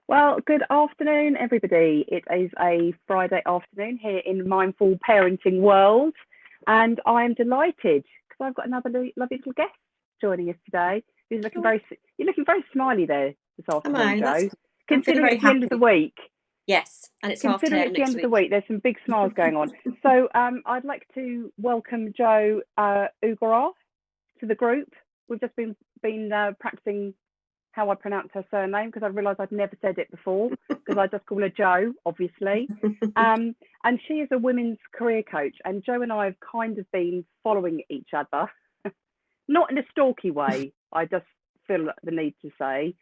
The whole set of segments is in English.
Well, good afternoon, everybody. It is a Friday afternoon here in Mindful Parenting World, and I am delighted because I've got another lovely little guest joining us today. Who's looking Oh, you're looking very smiley there this am afternoon, I? Jo. I'm feeling Considering very it's the end of the happy. week, Yes, and it's half considering term it's the next end of the week. week, there's some big smiles going on. So I'd like to welcome Jo Oorgarah to the group. We've just been practicing how I pronounce her surname because I realised I'd never said it before because I just call her Jo, obviously. And she is a women's career coach, and Jo and I have kind of been following each other, not in a stalky way. I just feel the need to say.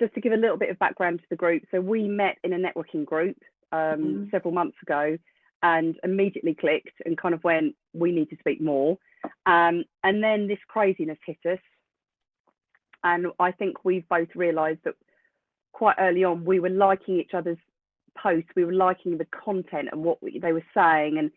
Just to give a little bit of background to the group. So we met in a networking group several months ago and immediately clicked and kind of went, we need to speak more. And then this craziness hit us. And I think we've both realised that quite early on we were liking each other's posts, we were liking the content and what they were saying and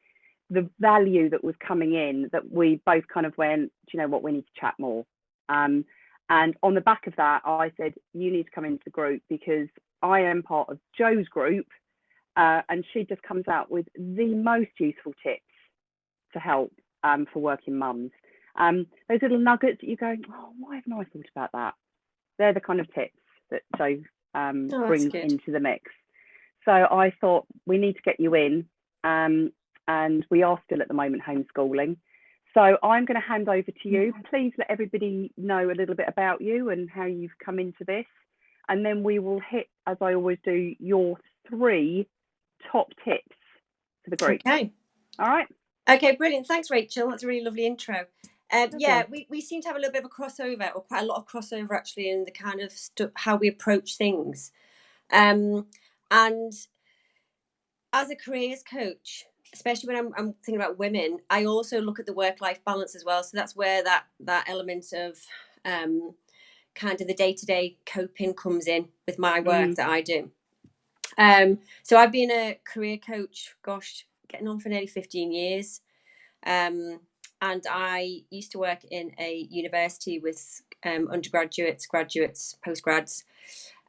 the value that was coming in, that we both kind of went, do you know what, we need to chat more. And on the back of that, I said, you need to come into the group because I am part of Jo's group, and she just comes out with the most useful tips to help for working mums. Those little nuggets that you go, oh, why haven't I thought about that? They're the kind of tips that Jo Oh, that's brings good. into the mix. So I thought we need to get you in, and we are still at the moment homeschooling. So I'm going to hand over to you. Please let everybody know a little bit about you and how you've come into this. And then we will hit, as I always do, your 3 top tips for the group. Okay. All right. Okay, brilliant. Thanks, Rachel. That's a really lovely intro. Yeah, Lovely. we seem to have a little bit of a crossover, or quite a lot of crossover actually, in the kind of how we approach things. And as a careers coach, especially when I'm thinking about women, I also look at the work-life balance as well. So that's where that element of kind of the day-to-day coping comes in with my work that I do. So I've been a career coach, gosh, getting on for nearly 15 years. And I used to work in a university with undergraduates, graduates, postgrads.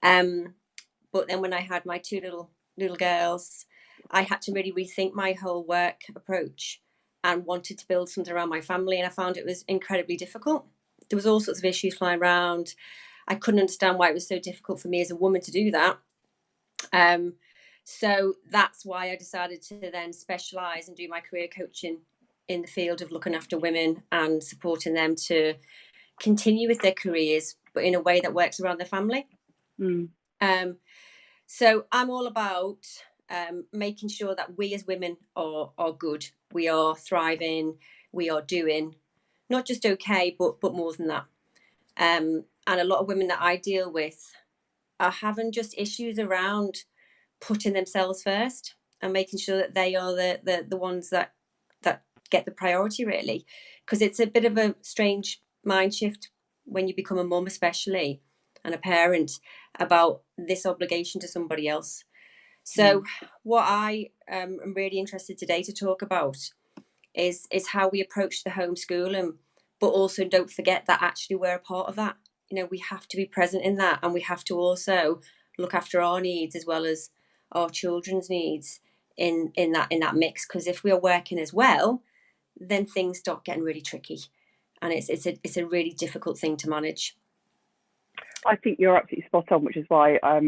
But then when I had my 2 little girls, I had to really rethink my whole work approach and wanted to build something around my family. And I found it was incredibly difficult. There was all sorts of issues flying around. I couldn't understand why it was so difficult for me as a woman to do that. So that's why I decided to then specialise and do my career coaching in the field of looking after women and supporting them to continue with their careers, but in a way that works around their family. So I'm all about making sure that we as women are good. We are thriving. We are doing not just okay, but more than that. And a lot of women that I deal with are having just issues around putting themselves first and making sure that they are the ones that get the priority, really, because it's a bit of a strange mind shift when you become a mum, especially, and a parent, about this obligation to somebody else. So what I am really interested today to talk about is how we approach the homeschooling, but also don't forget that actually we're a part of that. You know, we have to be present in that, and we have to also look after our needs as well as our children's needs in that mix. Because if we are working as well, then things start getting really tricky, and it's a really difficult thing to manage. I think you're absolutely spot on, which is why I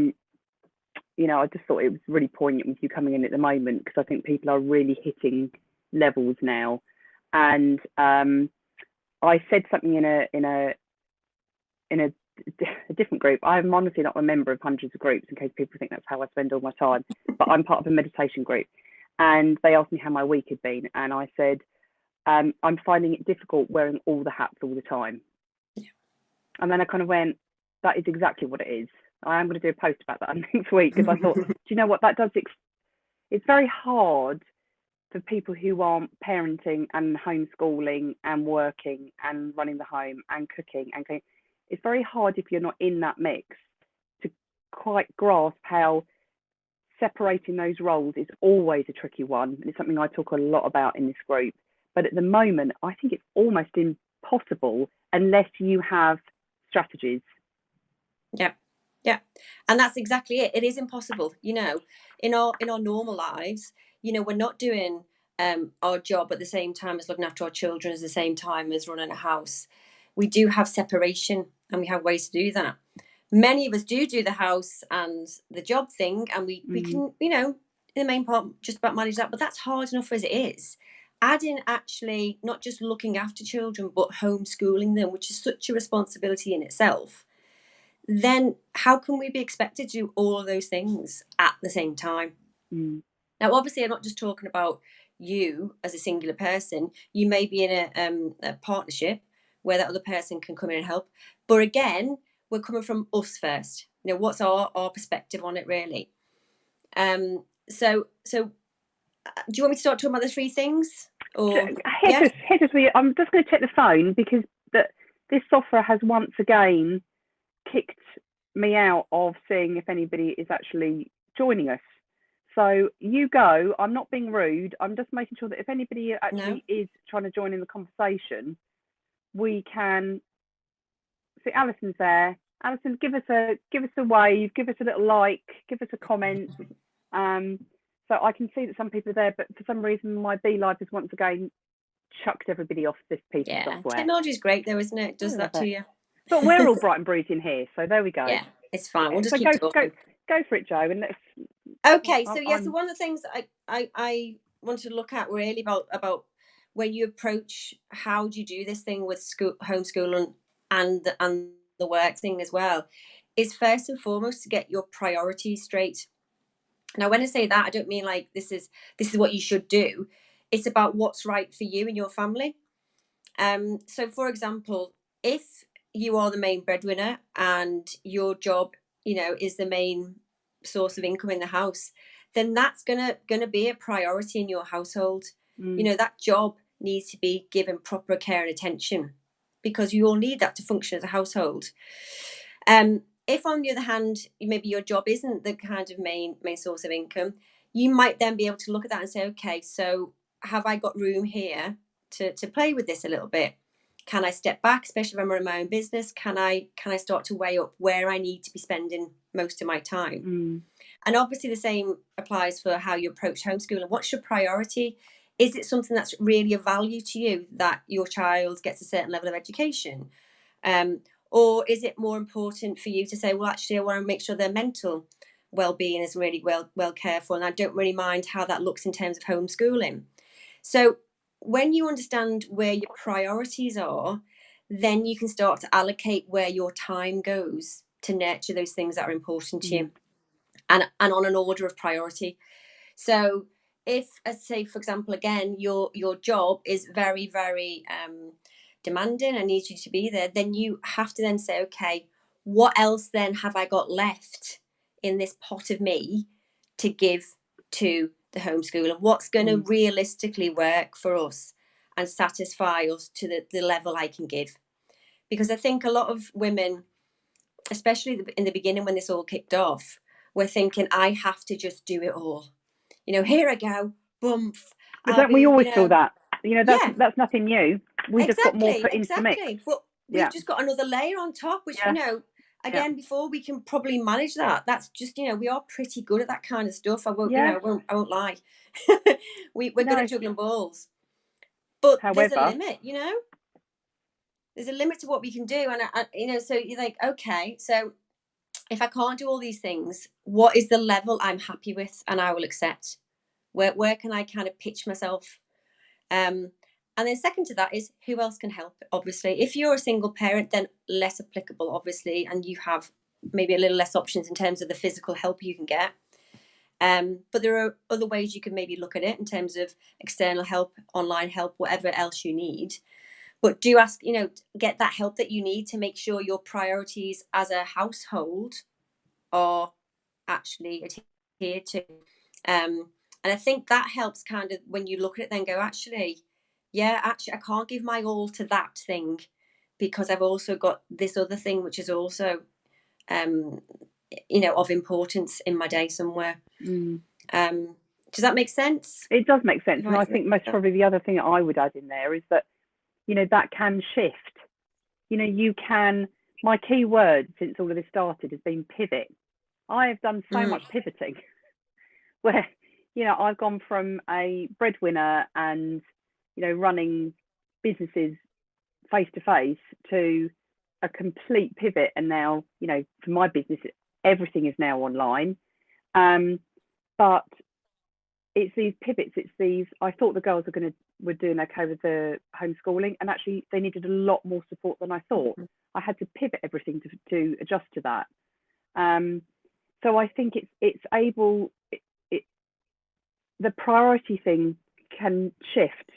just thought it was really poignant with you coming in at the moment, because I think people are really hitting levels now. And I said something in a different group. I'm honestly not a member of hundreds of groups in case people think that's how I spend all my time, but I'm part of a meditation group. And they asked me how my week had been, and I said, I'm finding it difficult wearing all the hats all the time. Yeah. And then I kind of went, that is exactly what it is. I am going to do a post about that next week, because I thought, do you know what, that does, it's very hard for people who aren't parenting and homeschooling and working and running the home and cooking and cleaning. It's very hard if you're not in that mix to quite grasp how separating those roles is always a tricky one. And it's something I talk a lot about in this group. But at the moment, I think it's almost impossible unless you have strategies. Yeah. Yeah, and that's exactly it. It is impossible, you know, in our normal lives. You know, we're not doing our job at the same time as looking after our children, at the same time as running a house. We do have separation, and we have ways to do that. Many of us do the house and the job thing, and we can, you know, in the main part, just about manage that. But that's hard enough as it is. Adding actually not just looking after children, but homeschooling them, which is such a responsibility in itself, then how can we be expected to do all of those things at the same time? Now, obviously, I'm not just talking about you as a singular person. You may be in a partnership where that other person can come in and help. But again, we're coming from us first. You know, what's our perspective on it, really? So do you want me to start talking about the three things? Or Hit us with, I'm just going to check the phone because this software has once again kicked me out of seeing if anybody is actually joining us. So you go. I'm not being rude. I'm just making sure that if anybody actually is trying to join in the conversation, we can see Alison's there. Alison, give us a wave, give us a little like, give us a comment. So I can see that some people are there, but for some reason my BeLive has once again chucked everybody off this piece of software. Technology is great though, isn't it? It does that to you. But we're all bright and breezy here, so there we go. Yeah, it's fine. We'll just keep talking. Go for it, Jo. And okay, so so one of the things I wanted to look at really about when you approach how do you do this thing with homeschooling and the work thing as well, is first and foremost to get your priorities straight. Now, when I say that, I don't mean like this is what you should do. It's about what's right for you and your family. So, for example, if you are the main breadwinner and your job, you know, is the main source of income in the house, then that's gonna be a priority in your household. You know, that job needs to be given proper care and attention because you all need that to function as a household. If on the other hand, maybe your job isn't the kind of main source of income, you might then be able to look at that and say, okay, so have I got room here to play with this a little bit? Can I step back, especially if I'm running my own business? Can I start to weigh up where I need to be spending most of my time? And obviously the same applies for how you approach homeschooling. What's your priority? Is it something that's really of value to you that your child gets a certain level of education? Or is it more important for you to say, well, actually, I want to make sure their mental well-being is really well cared for, and I don't really mind how that looks in terms of homeschooling. So when you understand where your priorities are, then you can start to allocate where your time goes to nurture those things that are important to you, and on an order of priority. So if, let's say, for example, again, your job is very, very demanding and needs you to be there, then you have to then say, okay, what else then have I got left in this pot of me to give to the homeschool, and what's going to realistically work for us and satisfy us to the level I can give? Because I think a lot of women, especially in the beginning when this all kicked off, were thinking, I have to just do it all. You know, here I go, boom. But don't we always feel that? You know, that's nothing new. We just got more put into the mix. But we've just got another layer on top, which, you know, again, before we can probably manage that. That's just, you know, we are pretty good at that kind of stuff. I won't lie. We're good at juggling balls. But there's a limit, you know? There's a limit to what we can do. And, you know, so you're like, okay, so if I can't do all these things, what is the level I'm happy with and I will accept? Where can I kind of pitch myself? And then second to that is who else can help? Obviously, if you're a single parent, then less applicable, obviously, and you have maybe a little less options in terms of the physical help you can get. But there are other ways you can maybe look at it in terms of external help, online help, whatever else you need. But do ask, you know, get that help that you need to make sure your priorities as a household are actually adhered to. And I think that helps kind of when you look at it then go, actually, I can't give my all to that thing because I've also got this other thing which is also, you know, of importance in my day somewhere. Does that make sense? It does make sense. And I think most probably the other thing that I would add in there is that, you know, that can shift. You know, you can my key word since all of this started has been pivot. I have done so much pivoting where, I've gone from a breadwinner and, running businesses face to face to a complete pivot. And now, for my business, everything is now online. But it's these pivots. It's these. I thought the girls were doing okay with the homeschooling, and actually they needed a lot more support than I thought. I had to pivot everything to adjust to that. So I think it's able. The priority thing can shift.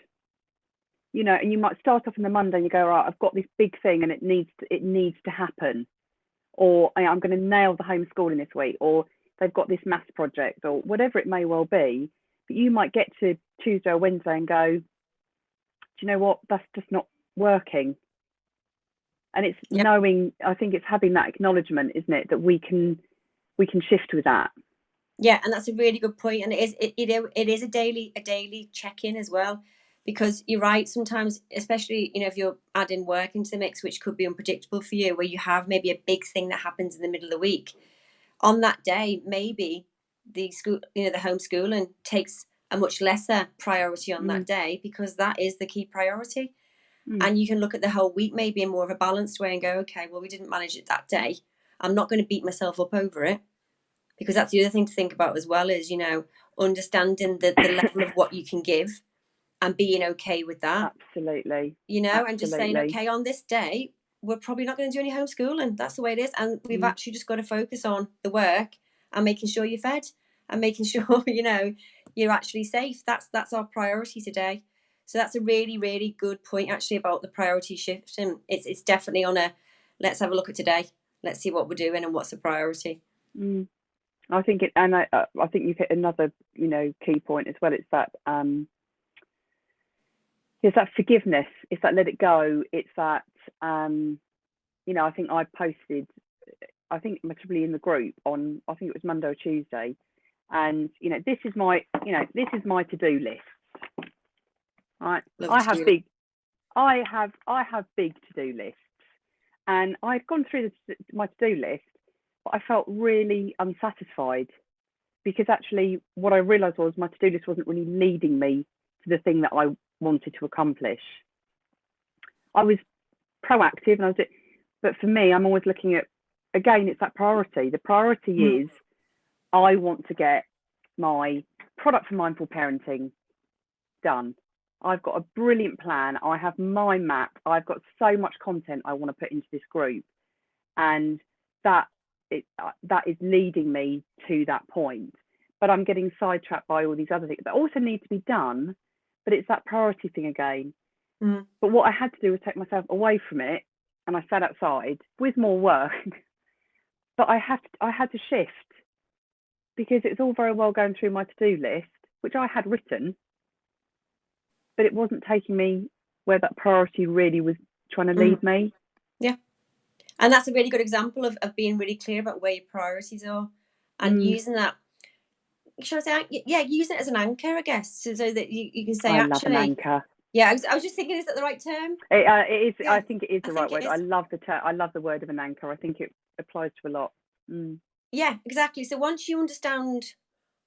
And you might start off on the Monday and you go, right, I've got this big thing and it needs to happen, or I'm going to nail the homeschooling this week, or they've got this maths project, or whatever it may well be. But you might get to Tuesday or Wednesday and go, do you know what? That's just not working. And it's knowing. I think it's having that acknowledgement, isn't it, that we can shift with that. Yeah, and that's a really good point. And it is a daily check-in as well, because you're right. Sometimes, especially if you're adding work into the mix, which could be unpredictable for you, where you have maybe a big thing that happens in the middle of the week. On that day, maybe the school, the homeschooling takes a much lesser priority on that day, because that is the key priority. And you can look at the whole week maybe in more of a balanced way and go, okay, well, we didn't manage it that day. I'm not going to beat myself up over it. Because that's the other thing to think about as well, is, understanding the level of what you can give and being okay with that. Absolutely. And just saying, okay, on this day, we're probably not going to do any homeschooling. That's the way it is. And we've actually just got to focus on the work and making sure you're fed and making sure, you're actually safe. That's our priority today. So that's a really, really good point actually about the priority shift. And it's definitely on let's have a look at today. Let's see what we're doing and what's the priority. I think I think you've hit another, key point as well. It's that forgiveness. It's that let it go. It's that I think I posted, probably in the group on, I think it was Monday or Tuesday, and this is my to-do list. Right, I have big to-do lists, and I'd gone through my to-do list. But I felt really unsatisfied, because actually what I realised was my to-do list wasn't really leading me to the thing that I wanted to accomplish. I was proactive, but for me, I'm always looking at, again, it's that priority. The priority is, I want to get my product for mindful parenting done. I've got a brilliant plan. I have my map. I've got so much content I want to put into this group, and that is leading me to that point. But I'm getting sidetracked by all these other things that also need to be done. But it's that priority thing again. But what I had to do was take myself away from it, and I sat outside with more work. But I had to shift, because it's all very well going through my to-do list, which I had written, but it wasn't taking me where that priority really was trying to lead me. Yeah. And that's a really good example of being really clear about where your priorities are, and using that, should I say, using it as an anchor, I guess, so that you can say, I love an anchor. Yeah, I was just thinking, is that the right term? It is. Yeah, I think it is the right word. I love the term. I love the word of an anchor. I think it applies to a lot. Yeah, exactly. So once you understand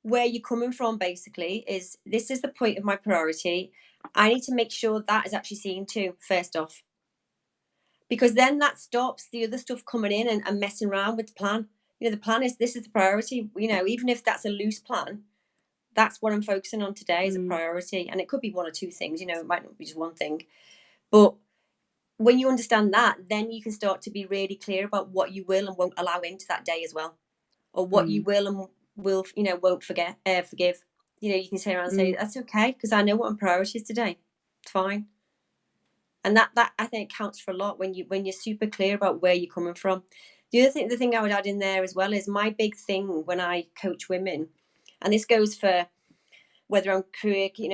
where you're coming from, basically, this is the point of my priority. I need to make sure that is actually seen to first off, because then that stops the other stuff coming in and messing around with the plan. The plan is, this is the priority. Even if that's a loose plan, that's what I'm focusing on today as a priority. And it could be one or two things, it might not be just one thing. But when you understand that, then you can start to be really clear about what you will and won't allow into that day as well, or what you will and won't forgive. You can turn around and say, that's okay, because I know what my priority is today. It's fine. And that I think counts for a lot when you're super clear about where you're coming from. The thing I would add in there as well is, my big thing when I coach women, and this goes for whether I'm coaching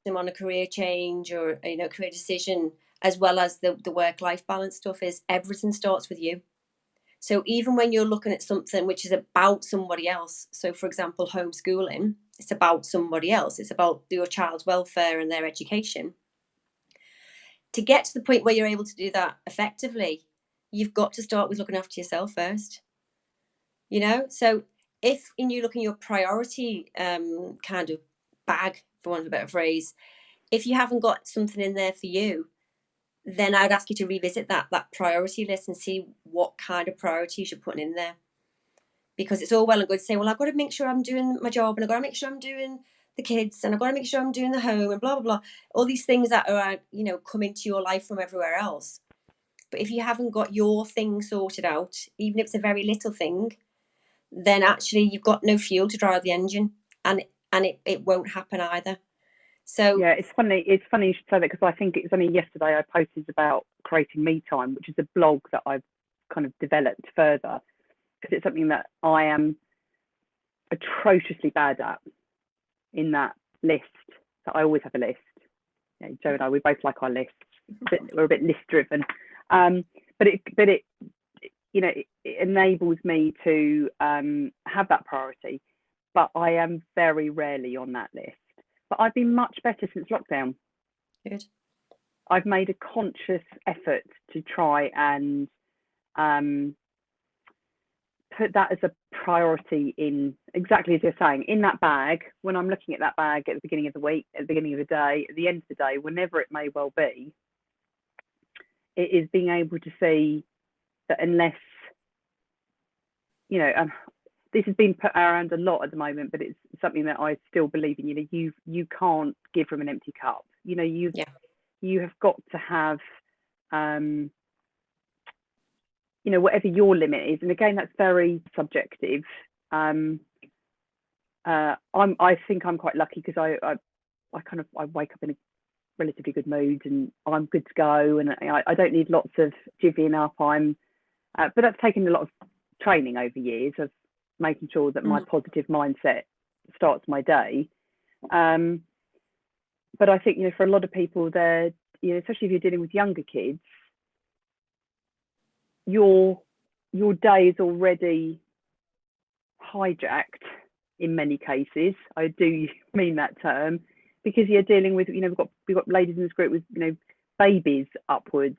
them on a career change or career decision, as well as the work-life balance stuff, is everything starts with you. So even when you're looking at something which is about somebody else, so for example, homeschooling, it's about somebody else. It's about your child's welfare and their education. To get to the point where you're able to do that effectively, you've got to start with looking after yourself first. You know, so if in you look in your priority kind of bag, for want of a better phrase, if you haven't got something in there for you, then I'd ask you to revisit that priority list and see what kind of priorities you're putting in there. Because it's all well and good to say, well, I've got to make sure I'm doing my job, and I've got to make sure I'm doing the kids, and I've got to make sure I'm doing the home, and blah, blah, blah. All these things that are, you know, come into your life from everywhere else. But if you haven't got your thing sorted out, even if it's a very little thing, then actually you've got no fuel to drive the engine, and it won't happen either. So yeah, it's funny you should say that, because I think it was only yesterday I posted about creating me time, which is a blog that I've kind of developed further, because it's something that I am atrociously bad at, in that list. So I always have a list. You know, Jo and I, we both like our lists. We're a bit list driven, but it you know, it enables me to have that priority, but I am very rarely on that list. But I've been much better since lockdown. good. I've made a conscious effort to try and put that as a priority, in exactly as you're saying, in that bag. When I'm looking at that bag at the beginning of the week, at the beginning of the day, at the end of the day, whenever it may well be, it is being able to see that unless, you know, this has been put around a lot at the moment, but it's something that I still believe in. You know, you can't give from an empty cup. You know, you have got to have, you know, whatever your limit is. And again, that's very subjective. I think I'm quite lucky, because I wake up in a relatively good mood, and I'm good to go, and I don't need lots of divvying up. But that's taken a lot of training over years of making sure that my positive mindset starts my day. But I think, you know, for a lot of people, they're, you know, especially if you're dealing with younger kids, your day is already hijacked in many cases. I do mean that term, because you're dealing with, you know, we've got ladies in this group with, you know, babies upwards,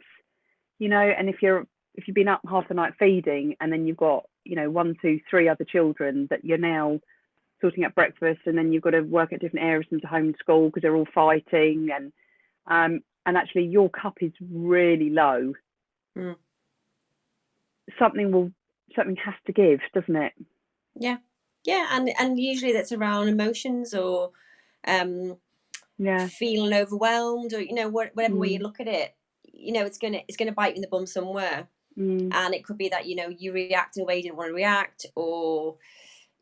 you know, and if you've been up half the night feeding, and then you've got, you know, 1, 2, 3 other children that you're now sorting out breakfast, and then you've got to work at different areas into homeschool because they're all fighting, and actually your cup is really low. Something has to give, doesn't it? Yeah, and usually that's around emotions, or feeling overwhelmed, or, you know, whatever way you look at it. You know, it's gonna bite you in the bum somewhere. And it could be that, you know, you react in a way you didn't want to react, or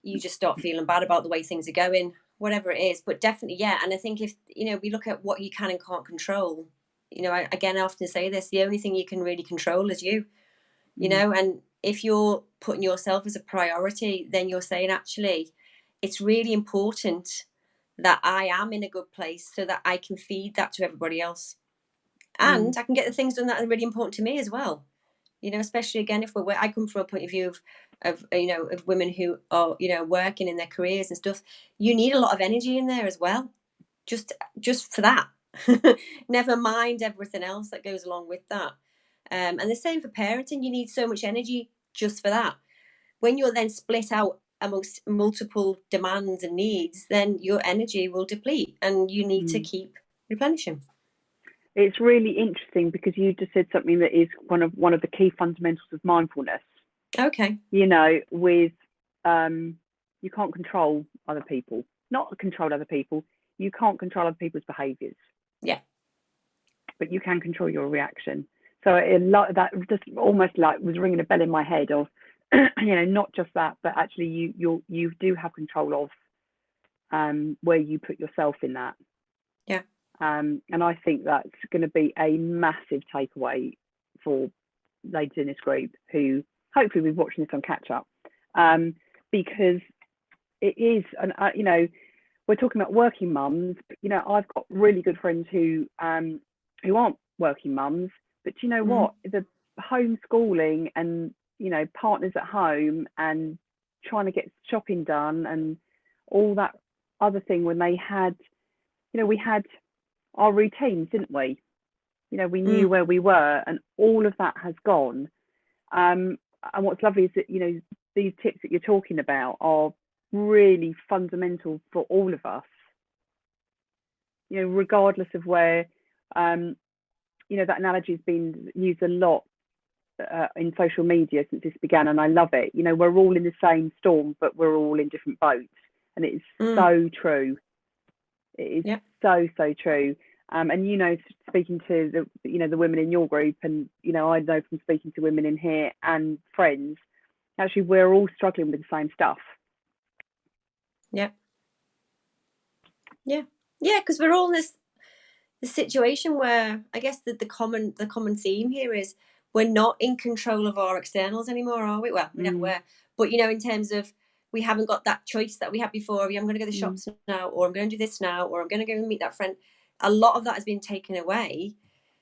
you just start feeling bad about the way things are going, whatever it is. But definitely, yeah. And I think, if, you know, we look at what you can and can't control, you know, I often say this, the only thing you can really control is you, you know. And if you're putting yourself as a priority, then you're saying, actually, it's really important that I am in a good place, so that I can feed that to everybody else. And I can get the things done that are really important to me as well. You know, especially again, if I come from a point of view of you know, of women who are, you know, working in their careers and stuff. You need a lot of energy in there as well, just for that. Never mind everything else that goes along with that. And the same for parenting. You need so much energy just for that. When you're then split out amongst multiple demands and needs, then your energy will deplete, and you need to keep replenishing. It's really interesting, because you just said something that is one of the key fundamentals of mindfulness. Okay. You know, with you can't control other people. Not control other people. You can't control other people's behaviours. Yeah. But you can control your reaction. So that just almost like was ringing a bell in my head of, you know, not just that, but actually you do have control of where you put yourself in that. Yeah. And I think that's going to be a massive takeaway for ladies in this group who hopefully will be watching this on catch up, because it is, and you know, we're talking about working mums, but, you know, I've got really good friends who aren't working mums, but you know what, the homeschooling and, you know, partners at home and trying to get shopping done and all that other thing, when they had, you know, we had our routines, didn't we? You know, we knew where we were, and all of that has gone. And what's lovely is that, you know, these tips that you're talking about are really fundamental for all of us, you know, regardless of where, you know, that analogy has been used a lot in social media since this began, and I love it. You know, we're all in the same storm, but we're all in different boats, and it's so true. It is so true. And you know, speaking to the women in your group, and you know, I know from speaking to women in here and friends, actually, we're all struggling with the same stuff. Yeah, because we're all in this situation where I guess the common theme here is we're not in control of our externals anymore, are we? Well, we never were, but you know, in terms of we haven't got that choice that we had before. I'm going to go to the shops now, or I'm going to do this now, or I'm going to go and meet that friend. A lot of that has been taken away,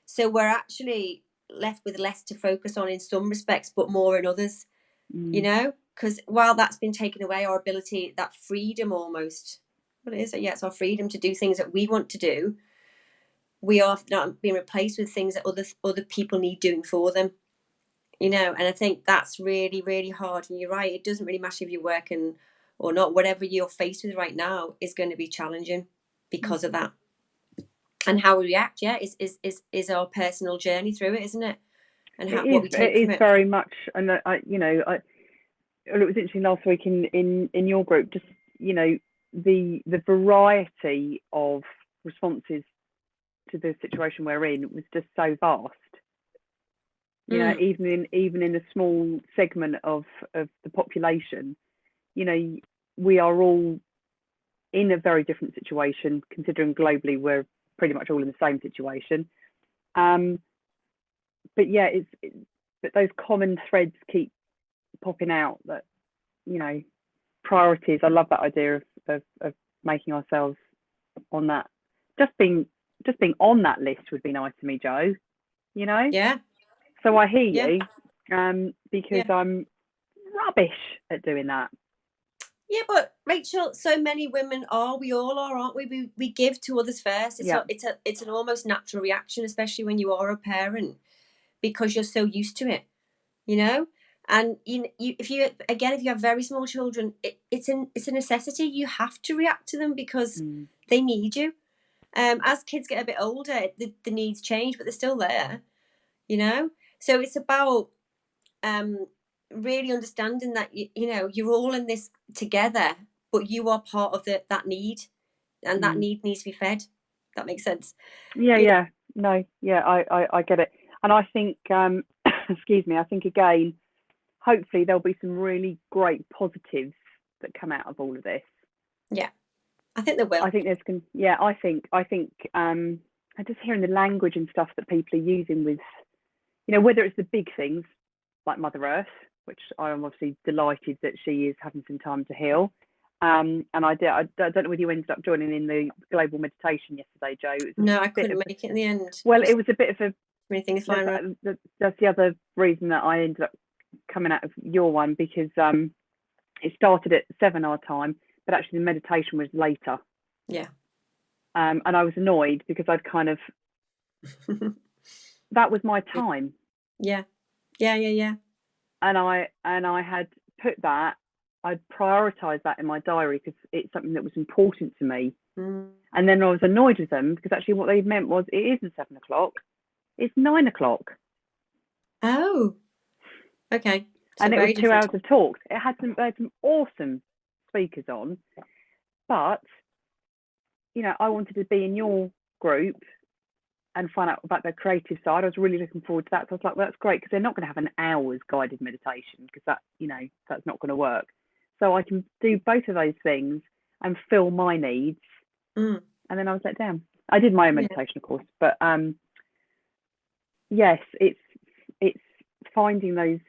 so we're actually left with less to focus on in some respects, but more in others. You know, because while that's been taken away, our ability, that freedom almost, what it is, yeah, it's our freedom to do things that we want to do. We are not being replaced with things that other people need doing for them, you know. And I think that's really, really hard. And you're right, it doesn't really matter if you're working or not. Whatever you're faced with right now is going to be challenging because of that. And how we react, is our personal journey through it, isn't it? And what we take from it. Very much. And it was interesting last week in your group, just, you know, the variety of responses to the situation we're in was just so vast. You know, even in a small segment of the population, you know, we are all in a very different situation, considering globally we're pretty much all in the same situation. But yeah, but those common threads keep popping out, that, you know, priorities. I love that idea of making ourselves on that. Just being on that list would be nice to me, Jo. You know? Yeah. So I hear you, because I'm rubbish at doing that. Yeah, but Rachel, so many women we all are, aren't we? We give to others first. It's an almost natural reaction, especially when you are a parent, because you're so used to it, you know. And if you have very small children, it's a necessity. You have to react to them because they need you. As kids get a bit older, the needs change, but they're still there, you know. So it's about really understanding that you know you're all in this together, but you are part of that need, and that need needs to be fed. That makes sense. I get it. And I think excuse me, I think again, hopefully there'll be some really great positives that come out of all of this. Yeah, I think there will. I think I think I'm just hearing the language and stuff that people are using with, you know, whether it's the big things like Mother Earth, which I am obviously delighted that she is having some time to heal. And I don't know whether you ended up joining in the global meditation yesterday, Jo. No, I couldn't make it in the end. Well, it was a bit of a. Many things flying around. That's the other reason that I ended up coming out of your one, because it started at 7 our time, but actually the meditation was later. Yeah. And I was annoyed because I'd kind of that was my time. Yeah. And I had put that, I'd prioritised that in my diary because it's something that was important to me. And then I was annoyed with them because actually what they meant was it isn't 7 o'clock, it's 9 o'clock. Oh, okay. So and it was 2 hours of talks. It had some awesome speakers on, but you know, I wanted to be in your group and find out about the creative side. I was really looking forward to that. So I was like, well, that's great, because they're not going to have an hour's guided meditation, because that, you know, that's not going to work. So I can do both of those things and fill my needs. And then I was let down. I did my own meditation, of course, but yes, it's finding those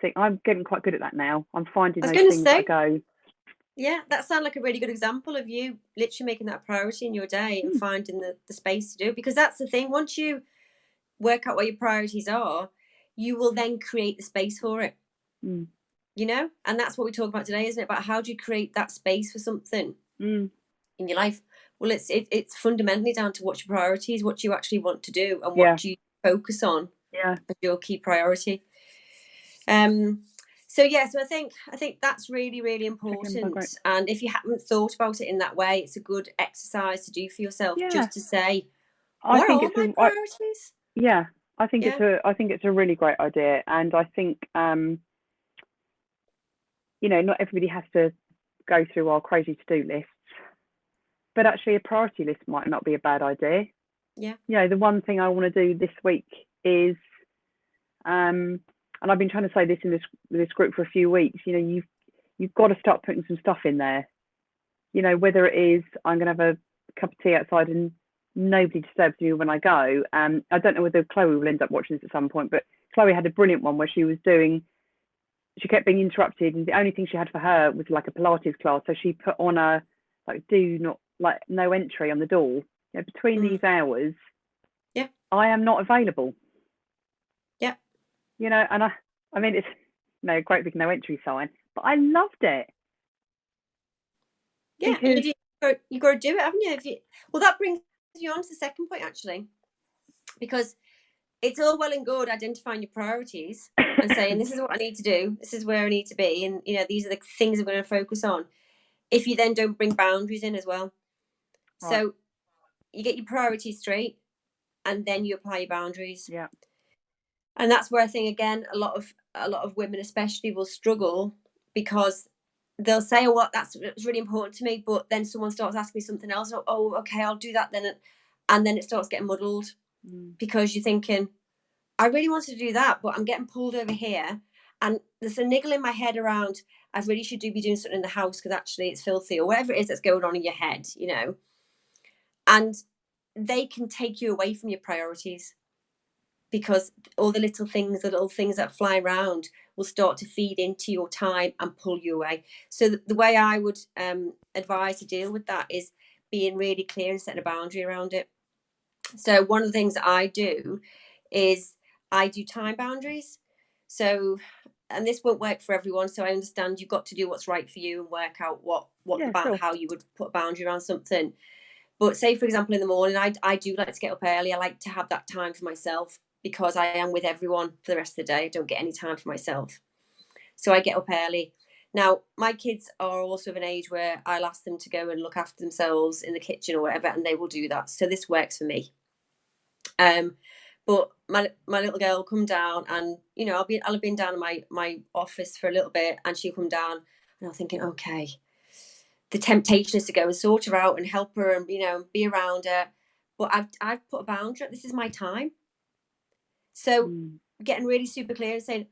things. I'm getting quite good at that now. I'm finding those things that I go. Yeah, that sounds like a really good example of you literally making that a priority in your day and finding the space to do it. Because that's the thing. Once you work out what your priorities are, you will then create the space for it. You know? And that's what we talk about today, isn't it? About how do you create that space for something in your life? Well, it's fundamentally down to what's your priorities, what you actually want to do, and what do you focus on as your key priority. So I think that's really, really important. And if you haven't thought about it in that way, it's a good exercise to do for yourself, just to say, what are my priorities? I think it's a really great idea, and I think not everybody has to go through our crazy to-do lists, but actually a priority list might not be a bad idea. The one thing I want to do this week is and I've been trying to say this in this group for a few weeks, you've got to start putting some stuff in there. Whether it is I'm going to have a cup of tea outside and nobody disturbs me when I go. I don't know whether Chloe will end up watching this at some point, but Chloe had a brilliant one where she kept being interrupted, and the only thing she had for her was like a Pilates class. So she put on a no entry on the door. Between these hours, I am not available. And I mean, it's a great big no entry sign, but I loved it. Because you've got to do it, haven't you? Well, that brings you on to the second point, actually, because it's all well and good identifying your priorities and saying, this is what I need to do, this is where I need to be, and these are the things I'm going to focus on. If you then don't bring boundaries in as well, so you get your priorities straight, and then you apply your boundaries. And that's where I think, again, a lot of women especially will struggle, because they'll say, well, that's really important to me, but then someone starts asking me something else. Oh, okay, I'll do that then. And then it starts getting muddled, because you're thinking, I really wanted to do that, but I'm getting pulled over here. And there's a niggle in my head around, I really should be doing something in the house because actually it's filthy, or whatever it is that's going on in your head, And they can take you away from your priorities, because all the little things that fly around will start to feed into your time and pull you away. So the way I would advise to deal with that is being really clear and setting a boundary around it. So one of the things that I do is I do time boundaries. So, and this won't work for everyone, so I understand you've got to do what's right for you and work out how you would put a boundary around something. But say, for example, in the morning, I do like to get up early. I like to have that time for myself, because I am with everyone for the rest of the day. I don't get any time for myself. So I get up early. Now, my kids are also of an age where I'll ask them to go and look after themselves in the kitchen or whatever, and they will do that. So this works for me. But my little girl will come down, and I'll have been down in my office for a little bit, and she'll come down, and I'm thinking, okay, the temptation is to go and sort her out and help her and be around her. But I've put a boundary. This is my time. So getting really super clear and saying,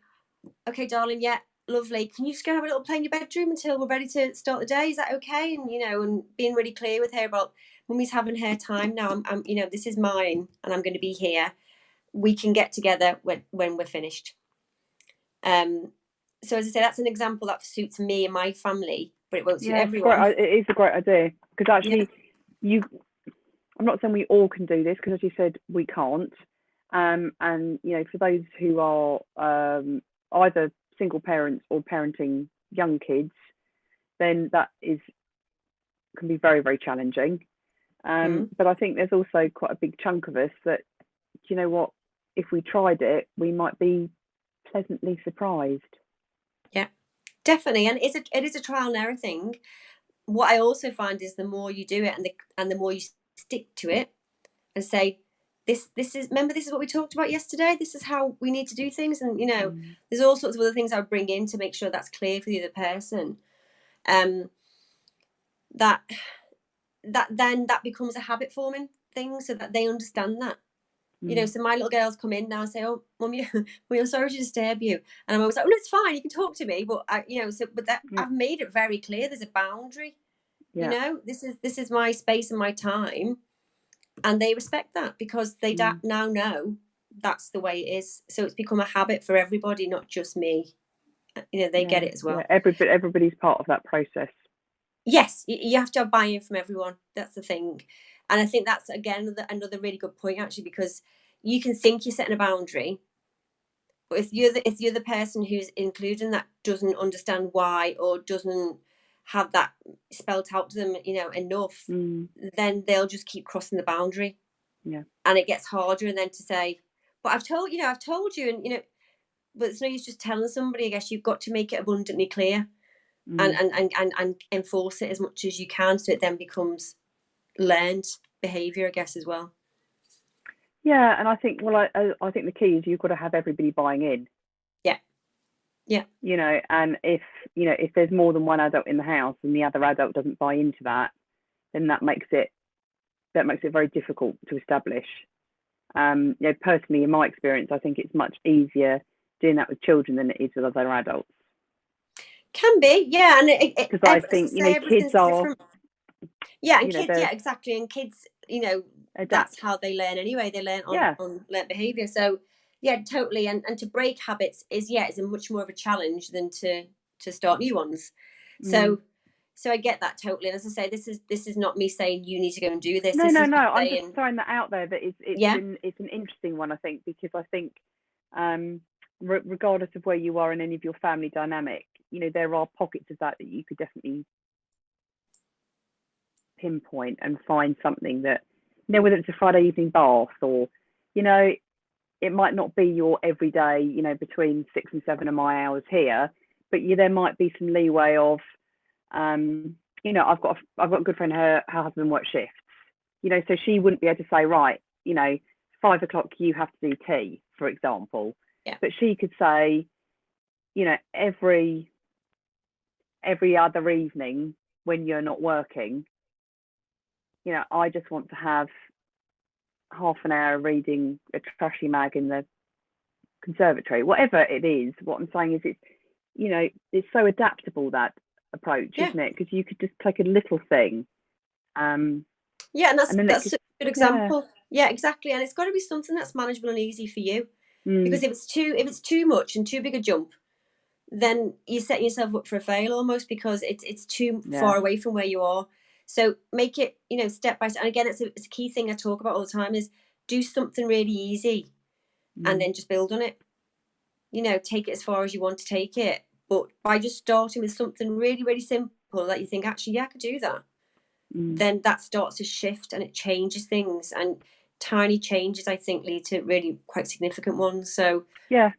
okay, darling, yeah, lovely. Can you just go have a little play in your bedroom until we're ready to start the day? Is that okay? And and being really clear with her about, Mummy's having her time now. I'm this is mine, and I'm going to be here. We can get together when we're finished. So as I say, that's an example that suits me and my family, but it won't suit everyone. It is a great idea, because actually, I'm not saying we all can do this, because as you said, we can't. And for those who are either single parents or parenting young kids, then that can be very, very challenging. But I think there's also quite a big chunk of us that, if we tried it, we might be pleasantly surprised. Yeah, definitely. And it is a trial and error thing. What I also find is the more you do it, and the more you stick to it and say, this is what we talked about yesterday, this is how we need to do things, and there's all sorts of other things I would bring in to make sure that's clear for the other person, that becomes a habit forming thing, so that they understand that. So my little girls come in now and say, oh, Mummy, I'm sorry to disturb you, and I'm always like, oh no, it's fine, you can talk to me, but I've made it very clear there's a boundary. This is my space and my time, and they respect that, because they now know that's the way it is. So it's become a habit for everybody, not just me. They get it as well. Everybody's part of that process. Yes, you have to have buy-in from everyone. That's the thing. And I think that's, again, another really good point, actually, because you can think you're setting a boundary, but if you're the person who's including that doesn't understand why, or doesn't have that spelled out to them, enough, then they'll just keep crossing the boundary. Yeah. And it gets harder, and then to say, but I've told you, and but it's no use just telling somebody. I guess you've got to make it abundantly clear, Mm. and enforce it as much as you can, so it then becomes learned behaviour, I guess, as well. Yeah, and I think, well, I think the key is you've got to have everybody buying in. Yeah. Yeah. You know, and if there's more than one adult in the house and the other adult doesn't buy into that, then that makes it very difficult to establish. You know, personally, in my experience, I think it's much easier doing that with children than it is with other adults. Can be, yeah, and Because I think, you know, kids everything's are, different. Yeah, and you know, kids, they're yeah, exactly, and kids, you know, that's adapt. how they learn anyway. They learn Yeah. on learned behaviour. So yeah, totally. And to break habits is a much more of a challenge than to start new ones. So I get that totally. And as I say, this is not me saying you need to go and do this. No, This no, is no. me I'm just saying, throwing that out there. That it's an interesting one, I think, because I think, regardless of where you are in any of your family dynamic, you know, there are pockets of that you could definitely pinpoint and find something that, you know, whether it's a Friday evening bath or, you know, it might not be your everyday, you know, between 6 and 7 of my hours here, but there might be some leeway of, you know, I've got a good friend, her husband works shifts, you know, so she wouldn't be able to say, right, you know, 5 o'clock you have to do tea, for example. Yeah. But she could say, you know, every other evening when you're not working, you know, I just want to have half an hour reading a trashy mag in the conservatory, whatever it is. What I'm saying is, it's, you know, it's so adaptable, that approach, yeah, isn't it? Because you could just take a little thing, yeah, and and then it could, that's a good yeah. example. Yeah, exactly. And it's got to be something that's manageable and easy for you, because Mm. if it's too much and too big a jump, then you're setting yourself up for a fail almost, because it's too Yeah. far away from where you are. So make it, you know, step by step. And again, it's a key thing I talk about all the time, is do something really easy and then just build on it. You know, take it as far as you want to take it. But by just starting with something really, really simple that you think, actually, yeah, I could do that, then that starts to shift and it changes things. And tiny changes, I think, lead to really quite significant ones. So Yeah.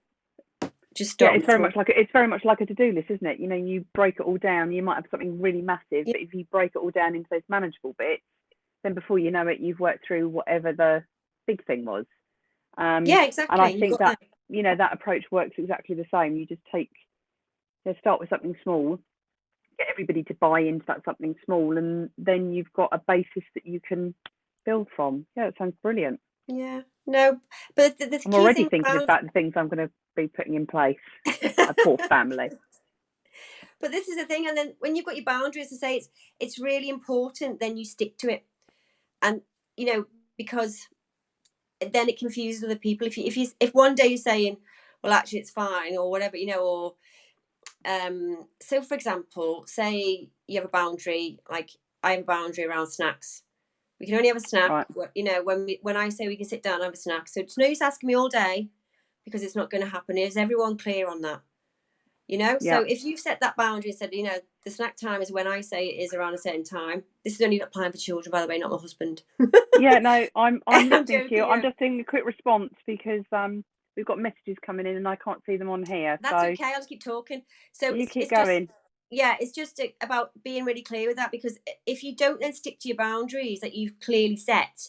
just Yeah, start it's very much like a to-do list, isn't it? You know, you break it all down. You might have something really massive, yeah, but if you break it all down into those manageable bits, then before you know it, you've worked through whatever the big thing was. And I exactly. You think got that, there. you know, that approach works exactly the same. You just start with something small, get everybody to buy into that something small, and then you've got a basis that you can build from. Yeah, it sounds brilliant. Yeah, no, but the I'm key already thing thinking about about the things I'm going to be putting in place. A poor family. but this is the thing, and then when you've got your boundaries, to say it's really important, then you stick to it, and you know, because then it confuses other people. If one day you're saying, well, actually it's fine, or whatever, you know, or so for example, say you have a boundary, like I have a boundary around snacks. We can only have a snack, Right. you know, when I say we can sit down and have a snack. So it's no use asking me all day, because it's not going to happen. Is everyone clear on that? You know, Yeah. so if you've set that boundary and said, you know, the snack time is when I say it is, around a certain time. This is only applying for children, by the way, not my husband. Yeah, no, I'm I'm listening to you. joking, I'm yeah. just doing a quick response because we've got messages coming in and I can't see them on here. That's So okay. I'll just keep talking. So you keep it's just, going. yeah, it's just about being really clear with that, because if you don't then stick to your boundaries that you've clearly set,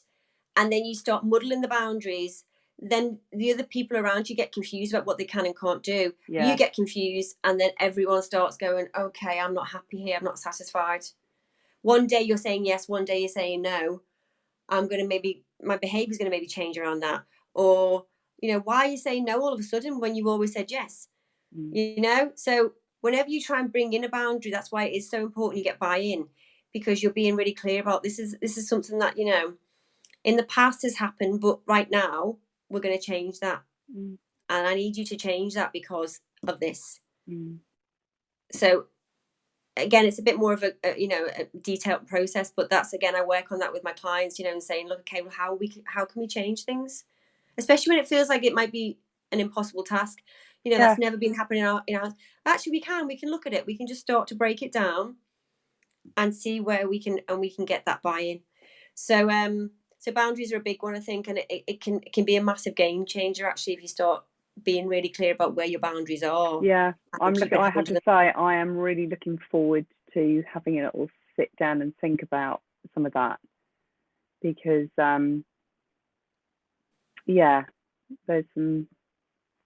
and then you start muddling the boundaries, then the other people around you get confused about what they can and can't do. You Yeah. get confused, and then everyone starts going, okay, I'm not happy here, I'm not satisfied. One day you're saying yes, one day you're saying no. I'm going to maybe, my behavior's going to maybe change around that. Or, you know, why are you saying no all of a sudden when you've always said yes? You know, so whenever you try and bring in a boundary, that's why it is so important you get buy-in, because you're being really clear about this is something that, you know, in the past has happened, but right now we're going to change that, and I need you to change that because of this. So again, it's a bit more of a you know, a detailed process, but that's, again, I work on that with my clients, you know, and saying, look, okay, well, how can we change things, especially when it feels like it might be an impossible task, you know, Yeah. that's never been happening in our actually we can look at it, we can just start to break it down and see where we can get that buy-in. So so boundaries are a big one, I think, and it can be a massive game changer, actually, if you start being really clear about where your boundaries are. Yeah, I have to say, I am really looking forward to having a little sit down and think about some of that, because yeah, there's some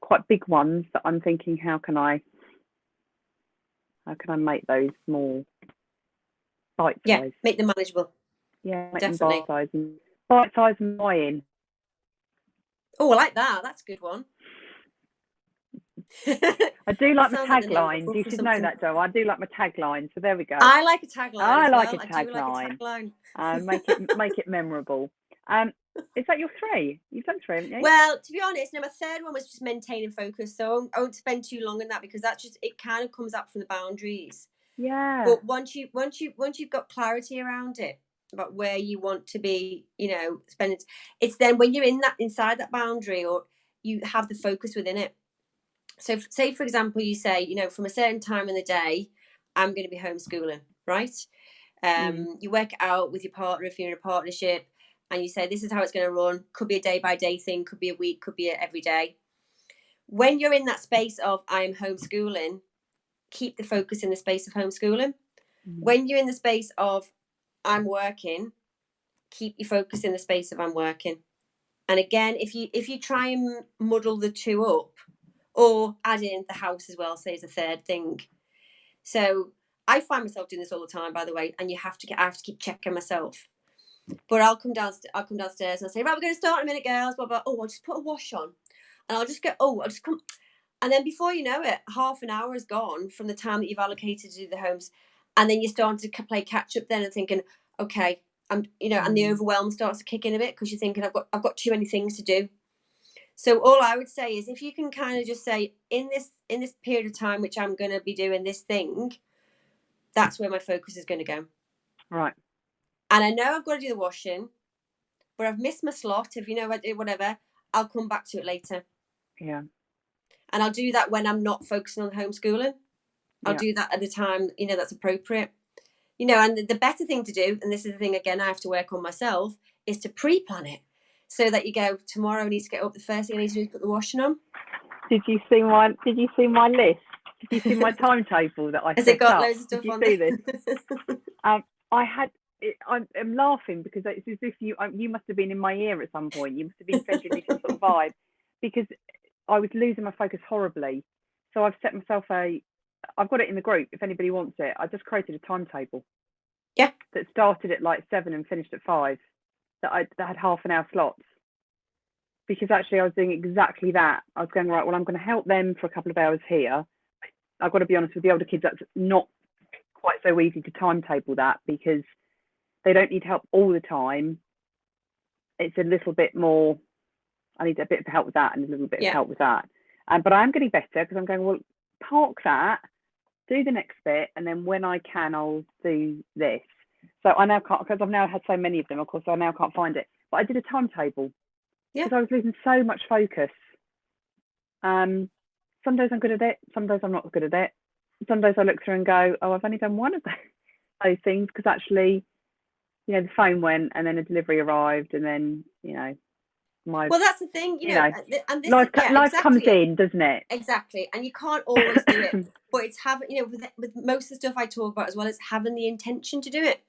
quite big ones that I'm thinking, how can I make those more bite Yeah, size? make them manageable. Yeah, make Definitely. them bite size and buy-in. Oh, I like that. That's a good one. I do like my tagline. tagline. You should know that, Jo. I do like my tagline. So there we go. I like a tagline. I like well. a tagline. I do like a tagline. Make it memorable. Is that your 3? You've done 3, haven't you? Well, to be honest, no, my third one was just maintaining focus. So I won't spend too long on that, because that's just, it kind of comes up from the boundaries. Yeah. But once you've got clarity around it, about where you want to be, spending, it's then when you're inside that boundary, or you have the focus within it. So say, for example, you say, from a certain time in the day, I'm going to be homeschooling, right? You work it out with your partner if you're in a partnership, and you say, this is how it's going to run. Could be a day-by-day thing, could be a week, could be every day. When you're in that space of I am homeschooling, keep the focus in the space of homeschooling. When you're in the space of I'm working, keep your focus in the space of I'm working. And again, if you try and muddle the two up, or add in the house as well, say, as a third thing. So I find myself doing this all the time, by the way, and I have to keep checking myself. But I'll come downstairs and I'll say, right, we're going to start in a minute, girls. Blah, blah. Oh, I'll just put a wash on, and I'll just go. Oh, I'll just come. And then before you know it, half an hour is gone from the time that you've allocated to do the homes, and then you're starting to play catch up then, and thinking, okay, and the overwhelm starts to kick in a bit, because you're thinking, I've got too many things to do. So all I would say is, if you can kind of just say, in this period of time, which I'm going to be doing this thing, that's where my focus is going to go. Right. And I know I've got to do the washing, but I've missed my slot. If I do whatever, I'll come back to it later. Yeah. And I'll do that when I'm not focusing on homeschooling. I'll do that at the time, that's appropriate. And the better thing to do, and this is the thing, again, I have to work on myself, is to pre-plan it. So that you go, tomorrow I need to get up, the first thing I need to do is put the washing on. Did you see my list? Did you see my timetable that I Has set it got up? loads of stuff Did you on see there? this? I'm laughing because it's as if you must have been in my ear at some point. You must have been sending me some sort of vibe, because I was losing my focus horribly. So I've set myself I've got it in the group if anybody wants it. I just created a timetable. Yeah. That started at like 7 and finished at 5. That had half an hour slots. Because actually I was doing exactly that. I was going, right, well, I'm going to help them for a couple of hours here. I've got to be honest, with the older kids, that's not quite so easy to timetable that, because they don't need help all the time. It's a little bit more, I need a bit of help with that and a little bit of help with that. But I am getting better, because I'm going, well, park that, do the next bit, and then when I can, I'll do this. So I now can't, because I've now had so many of them, of course, I now can't find it. But I did a timetable, because I was losing so much focus. Some days I'm good at it, some days I'm not good at it. Some days I look through and go, oh, I've only done one of those things, because actually, the phone went, and then a delivery arrived, and then, well, that's the thing, and this life exactly comes in, doesn't it? Exactly. And you can't always do it, but it's having, with most of the stuff I talk about as well, it's having the intention to do it.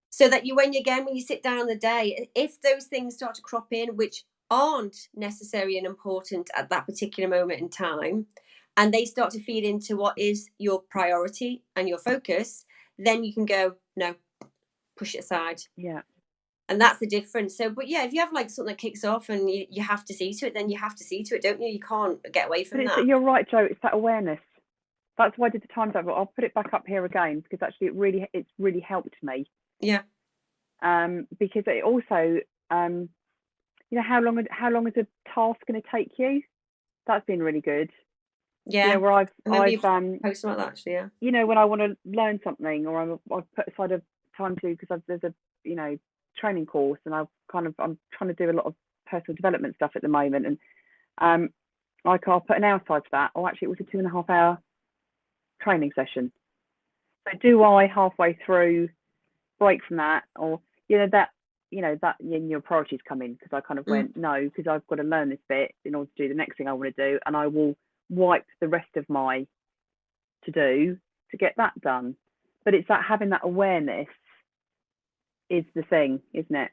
So that when you sit down on the day, if those things start to crop in, which aren't necessary and important at that particular moment in time, and they start to feed into what is your priority and your focus, then you can go, no, push it aside. Yeah. And that's the difference. So, but yeah, if you have like something that kicks off and you have to see to it, then you have to see to it, don't you? You can't get away from that. You're right, Jo. It's that awareness. That's why I did the timetable. I'll put it back up here again, because actually it's really helped me. Yeah. Because it also, how long is a task going to take you? That's been really good. Yeah. Where I've posted about that actually. Yeah. When I want to learn something, or I've put aside a time to, because there's a training course, and I'm trying to do a lot of personal development stuff at the moment, and I'll put an hour aside for that. Or actually, it was a 2.5 hour training session. So do I halfway through break from that, or that you know, that in your priorities come in, because I kind of went, no, because I've got to learn this bit in order to do the next thing I want to do, and I will wipe the rest of my to do to get that done. But it's that having that awareness is the thing, isn't it?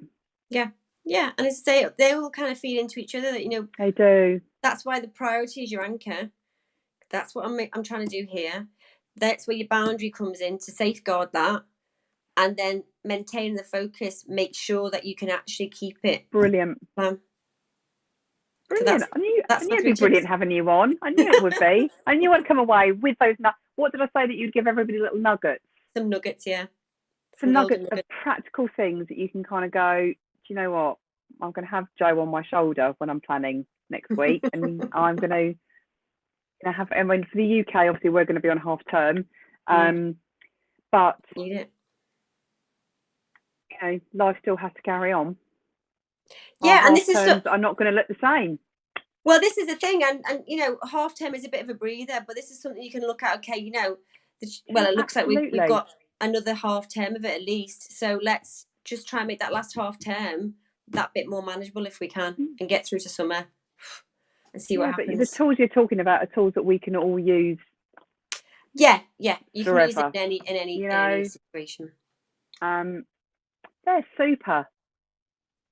Yeah, and as I say, they all kind of feed into each other. That, you know, they do. That's why the priority is your anchor. That's what I'm trying to do here. That's where your boundary comes in, to safeguard that, and then maintain the focus. Make sure that you can actually keep it. Brilliant. Brilliant. So I knew it'd be brilliant having you on. I knew it would be. I knew I'd come away with those nuggets. What did I say that you'd give everybody little nuggets? Some nuggets, yeah. Some nuggets of practical things that you can kind of go, do you know what? I'm going to have Jo on my shoulder when I'm planning next week, and I'm going to have. And when for the UK, obviously we're going to be on half term, but need it. You know, life still has to carry on. Yeah, and this is I'm not going to look the same. Well, this is the thing, and you know, half term is a bit of a breather, but this is something you can look at. Okay, you know, well, it looks like we've got another half term of it at least. So let's just try and make that last half term that bit more manageable if we can, and get through to summer and see what happens. But the tools you're talking about are tools that we can all use. Yeah, you forever. can use it in any situation. They're super.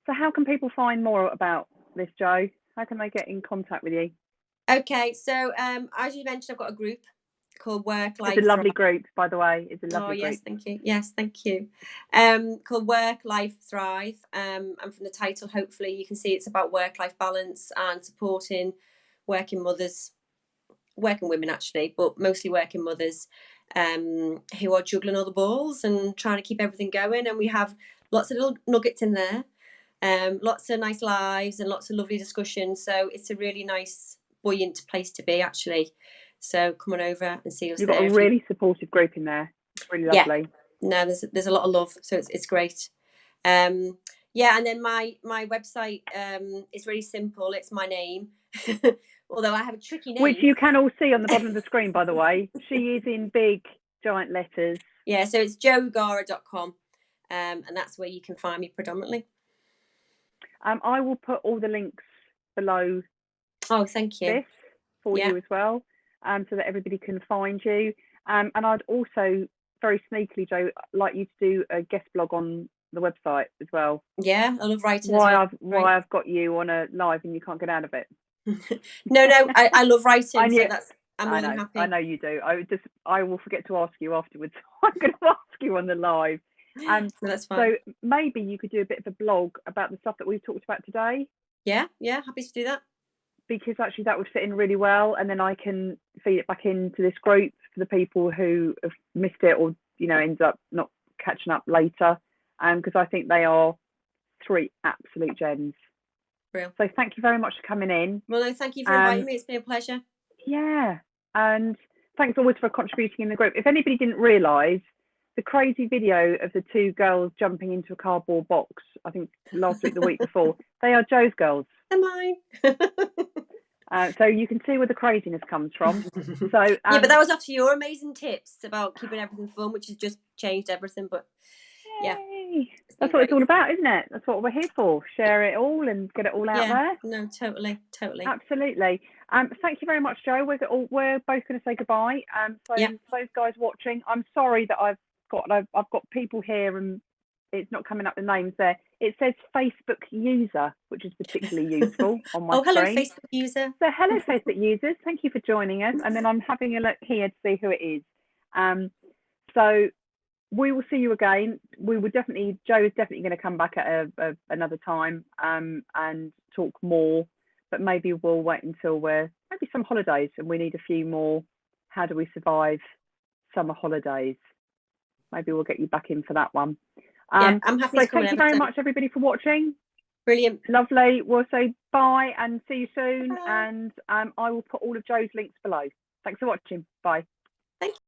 So how can people find more about this, Jo? How can they get in contact with you? Okay, so as you mentioned, I've got a group called Work Life. It's a lovely group, by the way. It's a lovely group. Yes, thank you. Yes, thank you. Called Work Life Thrive. And from the title, hopefully you can see it's about work-life balance and supporting working mothers, working women actually, but mostly working mothers who are juggling all the balls and trying to keep everything going. And we have lots of little nuggets in there. Lots of nice lives and lots of lovely discussions. So it's a really nice, buoyant place to be, actually. So come on over and see us. You've got a really supportive group in there. It's really lovely. No, there's a lot of love, so it's great. And then my website is really simple. It's my name, although I have a tricky name, which you can all see on the bottom of the screen, by the way. She is in big giant letters. Yeah, so it's jooorgarah.com, and that's where you can find me predominantly. I will put all the links below. Oh, thank you. This for you as well, so that everybody can find you. And I'd also very sneakily, Jo, like you to do a guest blog on the website as well. Yeah, I love writing. Why I've got you on a live and you can't get out of it. No, I love writing. I'm more than happy. I know you do. I will forget to ask you afterwards. I'm going to ask you on the live. No, that's fine. So maybe you could do a bit of a blog about the stuff that we've talked about today. Yeah, happy to do that. Because actually that would fit in really well, and then I can feed it back into this group for the people who have missed it or, you know, ends up not catching up later. Because I think they are 3 absolute gems. Real. So thank you very much for coming in. Well, no, thank you for inviting me. It's been a pleasure. Yeah, and thanks always for contributing in the group. If anybody didn't realise, the crazy video of the 2 girls jumping into a cardboard box, I think last week, the week before, they are Jo's girls. They're mine. So you can see where the craziness comes from. So yeah, but that was after your amazing tips about keeping everything fun, which has just changed everything. But yeah, that's what it's all about, isn't it? That's what we're here for. Share it all and get it all out there. No, totally. Absolutely. Thank you very much, Jo. We're both going to say goodbye. So for those guys watching, I'm sorry that I've got people here and it's not coming up the names there. It says Facebook user, which is particularly useful on my screen. Hello, Facebook user. So hello, Facebook users. Thank you for joining us. And then I'm having a look here to see who it is. So we will see you again. Jo is definitely going to come back at another time and talk more. But maybe we'll wait until maybe some holidays and we need a few more. How do we survive summer holidays? Maybe we'll get you back in for that one. I'm happy to come. Thank you very much, everybody, for watching. Brilliant. Lovely. We'll say bye and see you soon. Bye. And I will put all of Jo's links below. Thanks for watching. Bye. Thank you.